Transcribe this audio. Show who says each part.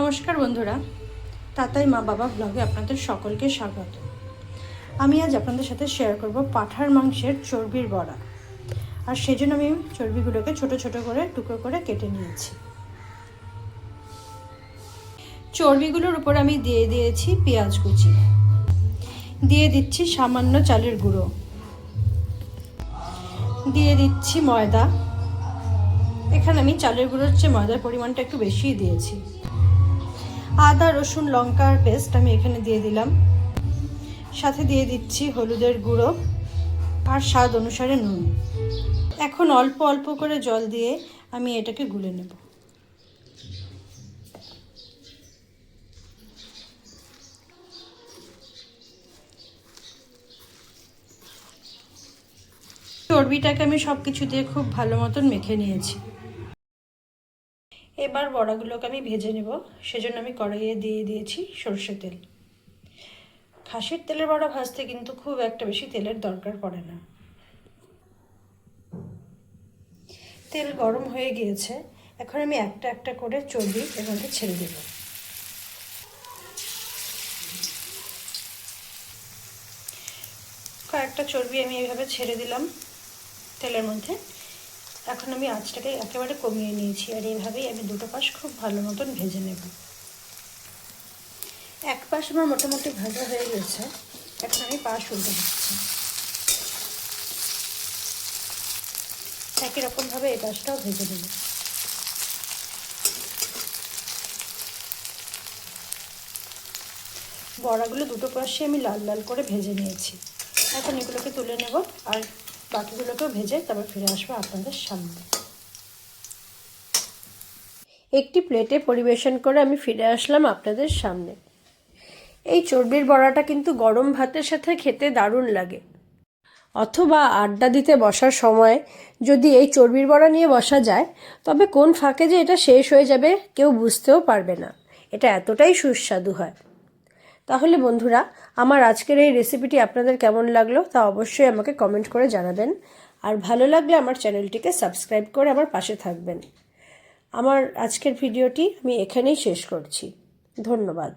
Speaker 1: নমস্কার বন্ধুরা, তাতাই মা বাবা ব্লগে আপনাদের সকলকে স্বাগত। আমি আজ আপনাদের সাথে শেয়ার করব পাঁঠার মাংসের চর্বির বড়া। আর সেজন্য আমি চর্বিগুলোকে ছোট ছোট করে টুকরো করে কেটে নিয়েছি। চর্বিগুলোর উপর আমি দিয়ে দিয়েছি পেঁয়াজ কুচি, দিয়ে দিচ্ছি সামান্য চালের গুঁড়ো, দিয়ে দিচ্ছি ময়দা। এখানে আমি চালের গুঁড়োর চেয়ে ময়দার পরিমাণটা একটু বেশিই দিয়েছি। আদা রসুন লঙ্কার পেস্ট আমি এখানে দিয়ে দিলাম, সাথে দিয়ে দিচ্ছি হলুদের গুঁড়ো আর স্বাদ অনুসারে নুন। এখন অল্প অল্প করে জল দিয়ে আমি এটাকে গুলে নেব। চর্বিটাকে আমি সব কিছু দিয়ে খুব ভালো মতন মেখে নিয়েছি। এবার বড়াগুলোকে আমি ভেজে নেব। সেজন্য আমি কড়াইয়ে দিয়ে দিয়েছি সরষের তেল। খাসির তেলের বড়া ভাজতে কিন্তু খুব একটা বেশি তেলের দরকার পড়ে না। তেল গরম হয়ে গিয়েছে, এখন আমি একটা একটা করে চর্বি এর মধ্যে ছেড়ে দেব। কয়েকটা চর্বি আমি এইভাবে ছেড়ে দিলাম তেলের মধ্যে। এখন আমি আঁচটাকে একেবারে কমিয়ে নিয়েছি, আর এইভাবেই আমি দুটো পাশ খুব ভালো মতন ভেজে নেব। এক পাশ আমার মোটামুটি ভাজা হয়ে গেছে, এখন আমি পাশ উল্টে দিচ্ছি। একই রকমভাবে এই পাশটাও ভেজে দেব। বড়াগুলো দুটো পাশে আমি লাল লাল করে ভেজে নিয়েছি। এখন এগুলোকে তুলে নেব আর বাকিগুলোকেও ভেজে তারপর ফিরে আসবো আপনাদের সামনে। একটি প্লেটে পরিবেশন করে আমি ফিরে আসলাম আপনাদের সামনে। এই চর্বির বড়াটা কিন্তু গরম ভাতের সাথে খেতে দারুণ লাগে। অথবা আড্ডা দিতে বসার সময় যদি এই চর্বির বড়া নিয়ে বসা যায়, তবে কোন ফাঁকে যে এটা শেষ হয়ে যাবে কেউ বুঝতেও পারবে না। এটা এতটাই সুস্বাদু হয়। তাহলে বন্ধুরা, আমার আজকের এই রেসিপিটি আপনাদের কেমন লাগলো তা অবশ্যই আমাকে কমেন্ট করে জানাবেন। আর ভালো লাগলে আমার চ্যানেলটিকে সাবস্ক্রাইব করে আমার পাশে থাকবেন। আমার আজকের ভিডিওটি আমি এখানেই শেষ করছি। ধন্যবাদ।